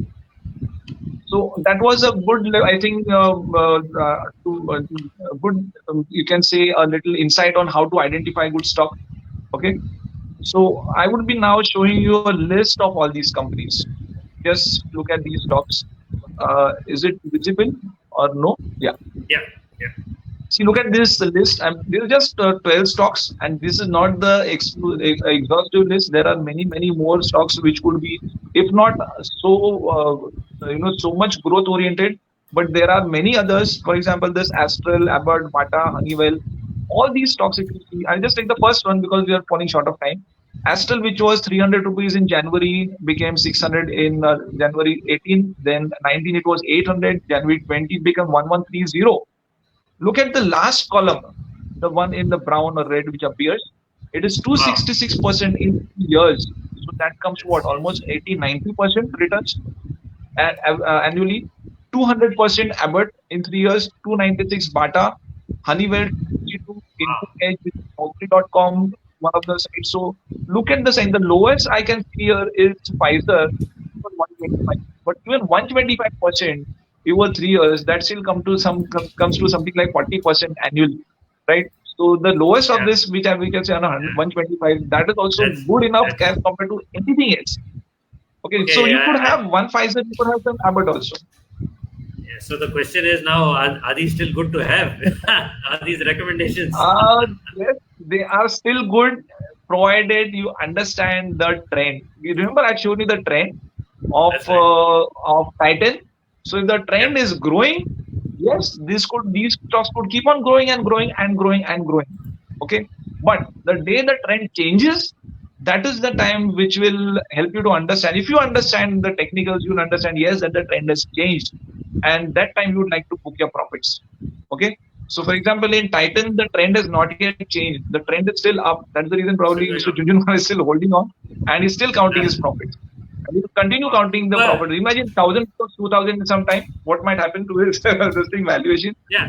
Speaker 2: So that was a good, I think, good, you can say, a little insight on how to identify good stock. Okay. So I would be now showing you a list of all these companies. Just look at these stocks. Is it visible or no? Yeah.
Speaker 1: Yeah.
Speaker 2: See, look at this list. There are just 12 stocks, and this is not the exhaustive list. There are many more stocks which could be, if not so, so much growth oriented. But there are many others. For example, this Astral, Abbott, Bata, Honeywell. All these stocks, if you see, I'll just take the first one because we are falling short of time. Astral, which was 300 rupees in January, became 600 in January 18. Then 19, it was 800. January 20, it became 1130. Look at the last column, the one in the brown or red which appears. It is 266% in years. So that comes to what? Almost 80-90% returns annually. 200% Abbott in 3 years. 296 Bata, Honeywell, 22 Edge with Naukri.com, one of the sites. So look at the sign. The lowest I can see here is Pfizer, 125. But even 125%. Over 3 years, that still comes to something like 40% annually, right? So the lowest of
Speaker 1: Yeah.
Speaker 2: this, which we can say on 125, that is also good enough as compared to anything else. Okay, so you could have one Pfizer, you could have some Abbott also.
Speaker 1: Yeah, so the question is now, are these still good to have? Are these recommendations?
Speaker 2: Yes, they are still good, provided you understand the trend. You remember I showed you the trend of
Speaker 1: That's right.
Speaker 2: Titan. So if the trend
Speaker 1: Yep.
Speaker 2: is growing, yes, these stocks could keep on growing and growing and growing and growing. Okay, but the day the trend changes, that is the time which will help you to understand. If you understand the technicals, you'll understand, yes, that the trend has changed, and that time you would like to book your profits. Okay, so for example, in Titan, the trend has not yet changed. The trend is still up. That's the reason
Speaker 1: Still
Speaker 2: probably
Speaker 1: going
Speaker 2: Mr.
Speaker 1: on.
Speaker 2: Junjunwala is still holding on and he's still counting his profits. And he will continue
Speaker 1: Wow.
Speaker 2: counting the
Speaker 1: But
Speaker 2: profits. Imagine 1,000 or 2,000 in some time. What might happen to his this thing valuation?
Speaker 1: yeah,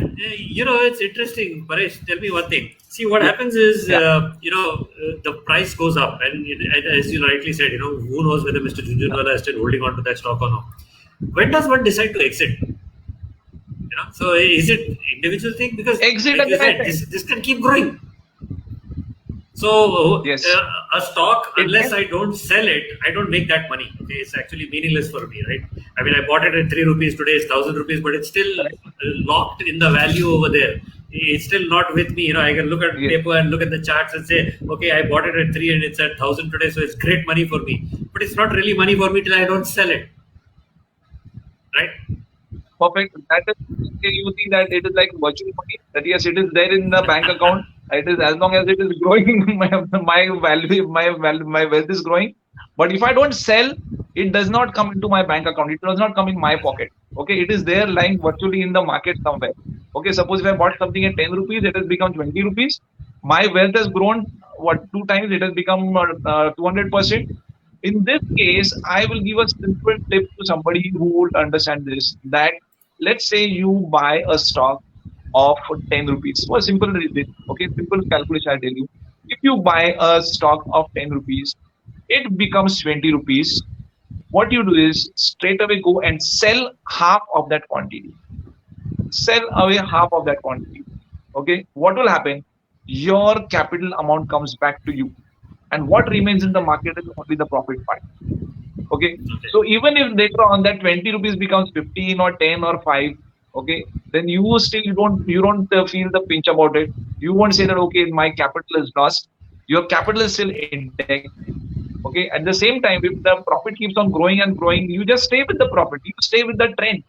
Speaker 1: it's interesting. Paresh, tell me one thing. See, what
Speaker 2: Yeah,
Speaker 1: happens is,
Speaker 2: yeah.
Speaker 1: the price goes up, and as you rightly said, who knows whether Mr. Jhunjhunwala is still holding on to that stock or not. When does one decide to exit? So is it individual thing? Because,
Speaker 2: Exit
Speaker 1: like
Speaker 2: at
Speaker 1: you
Speaker 2: the right
Speaker 1: said,
Speaker 2: time.
Speaker 1: this can keep growing. So
Speaker 2: Yes.
Speaker 1: a stock,
Speaker 2: It
Speaker 1: unless
Speaker 2: can.
Speaker 1: I don't sell it, I don't make that money. Okay, it's actually meaningless for me, right? I mean, I bought it at 3 rupees, today it's 1,000 rupees, but it's still
Speaker 2: Correct.
Speaker 1: locked in the value over there. It's still not with me. I can look at
Speaker 2: Yes.
Speaker 1: paper and look at the charts and say, okay, I bought it at 3 and it's at 1,000 today, so it's great money for me. But it's not really money for me till I don't sell it, right?
Speaker 2: Perfect. That is, you think that it is like virtual money. That yes, it is there in the bank account. It is as long as it is growing, my wealth is growing. But if I don't sell, it does not come into my bank account. It does not come in my pocket. Okay, it is there lying virtually in the market somewhere. Okay, suppose if I bought something at 10 rupees, it has become 20 rupees. My wealth has grown what 2 times. It has become 200%. In this case, I will give a simple tip to somebody who would understand this. That let's say you buy a stock of 10 rupees. For a simple reason, okay, simple calculation I'll tell you. If you buy a stock of 10 rupees, it becomes 20 rupees. What you do is straight away go and sell half of that quantity. Sell away half of that quantity. Okay, what will happen? Your capital amount comes back to you, and what remains in the market is only the profit part. Okay,
Speaker 1: Okay.
Speaker 2: so even if later on that 20 rupees becomes 15 or 10 or 5, okay, then you don't feel the pinch about it. You won't say that okay, my capital is lost. Your capital is still intact. Okay, at the same time, if the profit keeps on growing and growing, you just stay with the profit. You stay with the trend.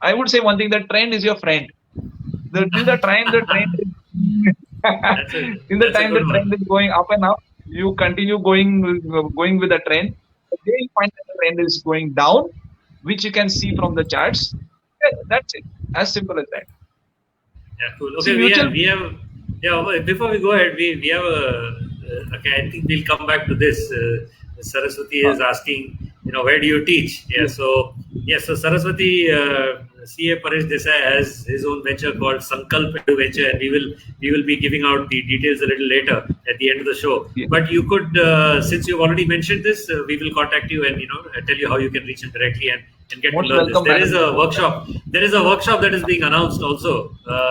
Speaker 2: I would say one thing: that trend is your friend. Till the trend is
Speaker 1: That's a
Speaker 2: till the
Speaker 1: that's a
Speaker 2: time the
Speaker 1: good
Speaker 2: trend
Speaker 1: one.
Speaker 2: is going up and up, you continue going with the trend. The day you find that the trend is going down, which you can see from the charts, that's it. As simple as that.
Speaker 1: Yeah, cool.
Speaker 2: See,
Speaker 1: Okay,
Speaker 2: mutual.
Speaker 1: yeah. Before we go ahead, we have okay. I think we'll come back to this. Saraswati
Speaker 2: Uh,
Speaker 1: is asking, where do you teach? Yeah,
Speaker 2: yes,
Speaker 1: so Saraswati, CA Paresh Desai has his own venture called Sankalp Edu Venture, and we will be giving out the details a little later at the end of the show.
Speaker 2: yes.
Speaker 1: But you could, since you've already mentioned this, we will contact you and tell you how you can reach him directly and get to
Speaker 2: Most
Speaker 1: learn this.
Speaker 2: welcome,
Speaker 1: There is
Speaker 2: madam.
Speaker 1: a workshop. There is a workshop that is being announced also.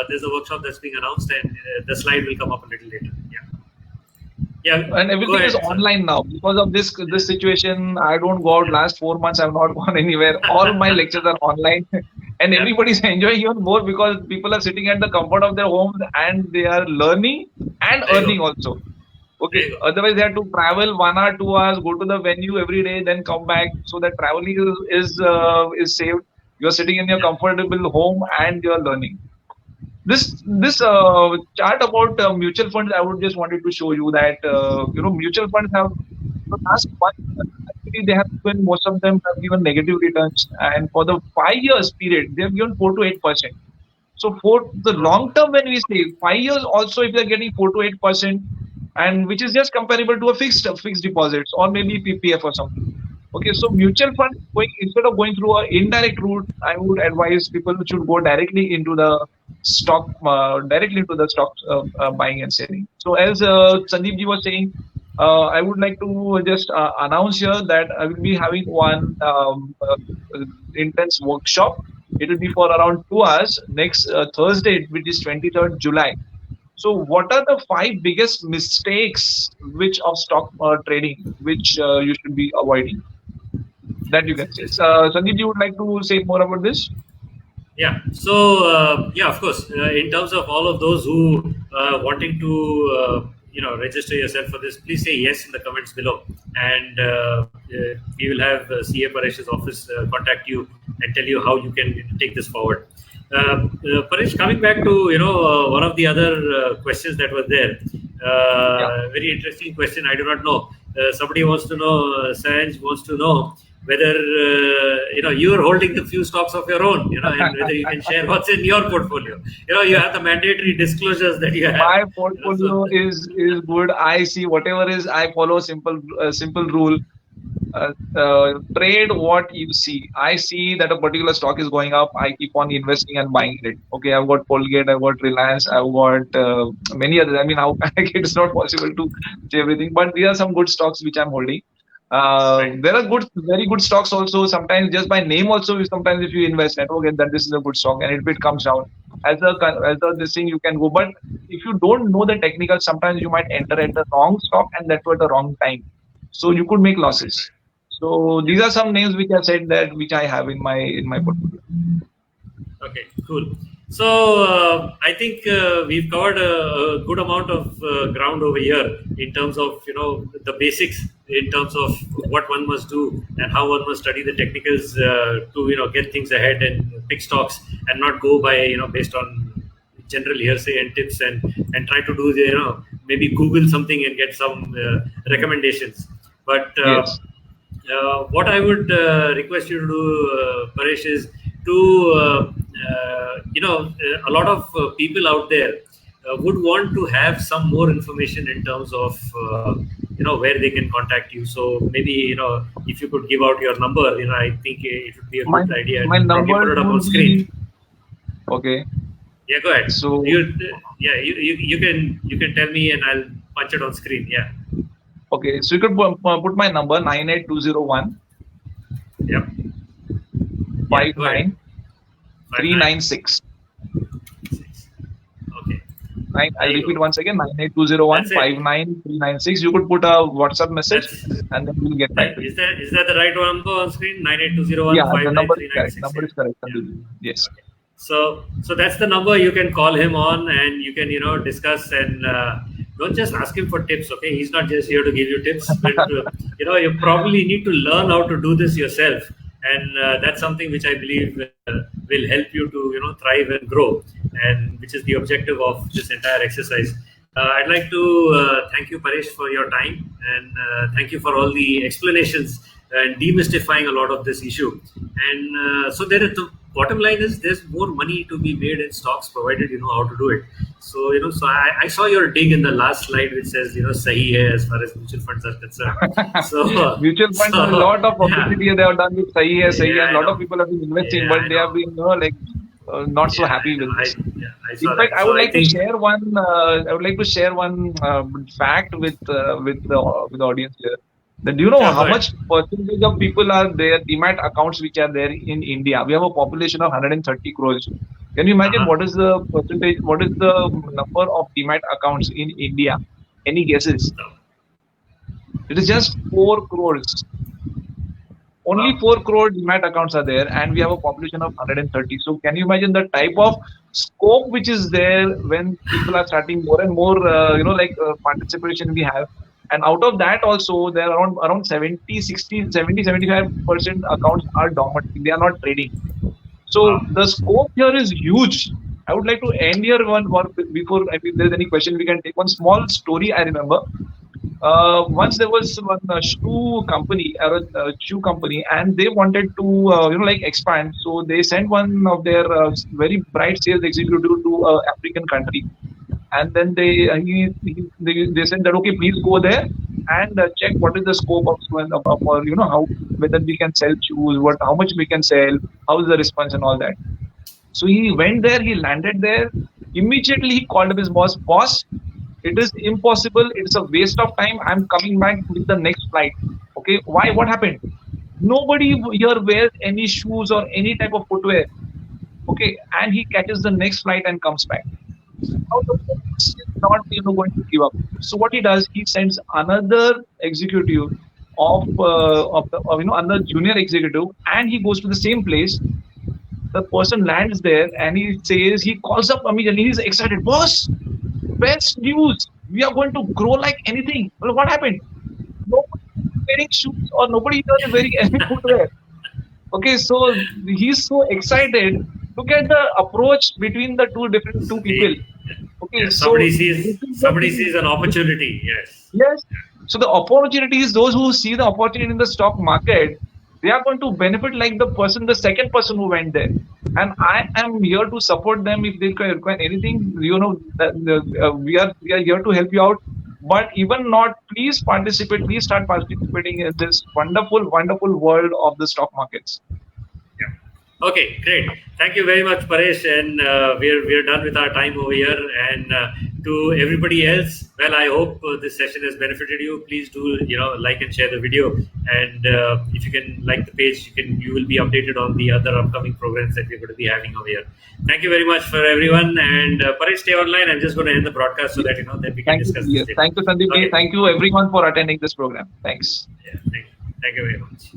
Speaker 1: There's a workshop that's being announced, and the slide will come up a little later. Yeah.
Speaker 2: And
Speaker 1: Go
Speaker 2: everything is
Speaker 1: ahead, sir.
Speaker 2: online now because of this situation. I don't go out. Last 4 months, I've not gone anywhere. All my lectures are online, and
Speaker 1: Yeah.
Speaker 2: everybody's enjoying even more because people are sitting at the comfort of their homes and they are learning and
Speaker 1: There you
Speaker 2: earning
Speaker 1: go.
Speaker 2: also.
Speaker 1: There
Speaker 2: Okay.
Speaker 1: you go.
Speaker 2: Otherwise, they have to travel 1 hour, 2 hours, go to the venue every day, then come back. So that traveling is saved. You're sitting in your
Speaker 1: Yeah.
Speaker 2: comfortable home and you're learning. This chart about mutual funds, I would just wanted to show you that mutual funds have the last 1 year, actually they have given, most of them have given negative returns, and for the 5 years period they have given 4 to 8%. So for the long
Speaker 1: Oh,
Speaker 2: term, when we say 5 years, also if they're getting 4 to 8%, and which is just comparable to a fixed deposits or maybe PPF or something. Okay, so mutual fund going instead of going through an indirect route, I would advise people should go directly into the stock buying and selling. So as Sandeep ji was saying, I would like to just announce here that I will be having one intense workshop. It will be for around 2 hours next Thursday, which is 23rd July. So, what are the five biggest mistakes which of stock trading which you should be avoiding? That you can say. Sandeep, you would like to say more about this?
Speaker 1: Yeah. So yeah, of course. In terms of all of those who wanting to register yourself for this, please say yes in the comments below, and we will have CA Paresh's office contact you and tell you how you can take this forward. Paresh, coming back to one of the other questions that was there.
Speaker 2: Yeah.
Speaker 1: Very interesting question. I do not know. Somebody wants to know. Sanj wants to know whether you are holding a few stocks of your own, and whether you can share what's in your portfolio. You have the mandatory disclosures that you have.
Speaker 2: My portfolio is good. I see whatever is. I follow simple rule. Trade what you see. I see that a particular stock is going up. I keep on investing and buying it. Okay, I've got Colgate, I've got Reliance, I've got many others. I mean, how it's not possible to say everything, but there are some good stocks which I'm holding.
Speaker 1: Right.
Speaker 2: There are very good stocks also. Sometimes just by name also, sometimes if you invest, okay, that this is a good stock, and if it comes down as this thing, you can go. But if you don't know the technical, sometimes you might enter at the wrong stock and that was the wrong time, so you could make losses. So these are some names which I said that which I have in my portfolio.
Speaker 1: Okay, cool. So I think we've covered a good amount of ground over here in terms of the basics, in terms of what one must do and how one must study the technicals to get things ahead and pick stocks and not go by based on general hearsay and tips and try to do maybe Google something and get some recommendations. But
Speaker 2: Yes.
Speaker 1: what I would request you to do, Paresh, is to a lot of people out there would want to have some more information in terms of where they can contact you. So maybe if you could give out your number, I think it would be a good idea.
Speaker 2: My
Speaker 1: Probably
Speaker 2: number
Speaker 1: put it up on
Speaker 2: would
Speaker 1: screen.
Speaker 2: be okay.
Speaker 1: Yeah, go ahead.
Speaker 2: So
Speaker 1: You can tell me and I'll punch it on screen. Yeah.
Speaker 2: okay, so you could put my number 98201
Speaker 1: Yep.
Speaker 2: 59396.
Speaker 1: Okay.
Speaker 2: I'll repeat once again, 98201
Speaker 1: That's it.
Speaker 2: 59396. You could put a WhatsApp message and then we'll get back to you.
Speaker 1: Is that the right number on screen? 98201
Speaker 2: Yeah, the number is correct.
Speaker 1: 59396.
Speaker 2: Number is correct.
Speaker 1: Yeah.
Speaker 2: Yes.
Speaker 1: So that's the number. You can call him on and you can discuss and don't just ask him for tips. Okay, he's not just here to give you tips, but you probably need to learn how to do this yourself, and that's something which I believe will help you to thrive and grow, and which is the objective of this entire exercise. I'd like to thank you, Paresh, for your time, and thank you for all the explanations and demystifying a lot of this issue. And so the bottom line is there's more money to be made in stocks provided you know how to do it. So so I saw your dig in the last slide which says sahi hai as far as mutual funds are concerned. So
Speaker 2: mutual funds, a lot of publicity they have done with sahi hai, sahi hai. A lot
Speaker 1: I
Speaker 2: of people have been investing,
Speaker 1: Yeah,
Speaker 2: but
Speaker 1: I
Speaker 2: they have been not so happy with this.
Speaker 1: I saw
Speaker 2: In fact,
Speaker 1: that.
Speaker 2: I
Speaker 1: So
Speaker 2: would like to
Speaker 1: think-
Speaker 2: share one. I would like to share one fact with the audience here. That do you know
Speaker 1: Yeah,
Speaker 2: how
Speaker 1: go
Speaker 2: much percentage of people are there Demat accounts which are there in India? We have a population of 130 crores. Can you imagine
Speaker 1: Uh-huh.
Speaker 2: what is the percentage? What is the number of Demat accounts in India? Any guesses? It is just 4 crores. Only
Speaker 1: Wow.
Speaker 2: 4 crore Demat accounts are there, and we have a population of 130. So, can you imagine the type of scope which is there when people are starting more and more, participation we have? And out of that, also, there are around 70, 60, 70, 75% accounts are dormant. They are not trading. So,
Speaker 1: Wow.
Speaker 2: the scope here is huge. I would like to end here before, if there's any question, we can take one small story I remember. Once there was one shoe company, and they wanted to expand. So they sent one of their very bright sales executive to African country, and then they said that okay, please go there and check what is the scope of or how whether we can sell shoes, how much we can sell, how is the response and all that. So he went there, he landed there. Immediately he called up his boss. It is impossible. It's a waste of time. I'm coming back with the next flight. Okay, why? What happened? Nobody here wears any shoes or any type of footwear. Okay, and he catches the next flight and comes back. Now the boss is not going to give up. So what he does, he sends another executive of another junior executive, and he goes to the same place. The person lands there and he calls up immediately. He's excited, boss, best news. We are going to grow like anything. Well, what happened? Nobody is wearing shoes or nobody is wearing any footwear. Okay, so he's so excited. Look at the approach between the two people. Okay,
Speaker 1: Yeah,
Speaker 2: so
Speaker 1: somebody
Speaker 2: this is the
Speaker 1: somebody
Speaker 2: thing.
Speaker 1: sees an opportunity. Yes.
Speaker 2: Yes. So the opportunities, those who see the opportunity in the stock market, they are going to benefit like the second person who went there. And I am here to support them if they require anything. We are here to help you out. But even not, please participate. Please start participating in this wonderful, wonderful world of the stock markets.
Speaker 1: Yeah. Okay, great. Thank you very much, Paresh. And we're done with our time over here. And to everybody else, well, I hope this session has benefited you. Please do like and share the video. And if you can like the page, you will be updated on the other upcoming programs that we're going to be having over here. Thank you very much for everyone. And Paresh, stay online. I'm just going to end the broadcast so that that we can
Speaker 2: Thank you.
Speaker 1: discuss
Speaker 2: Yes.
Speaker 1: this.
Speaker 2: Thank you, Sandeep.
Speaker 1: Okay.
Speaker 2: Thank you, everyone, for attending this program. Thanks.
Speaker 1: Yeah, thank you very much.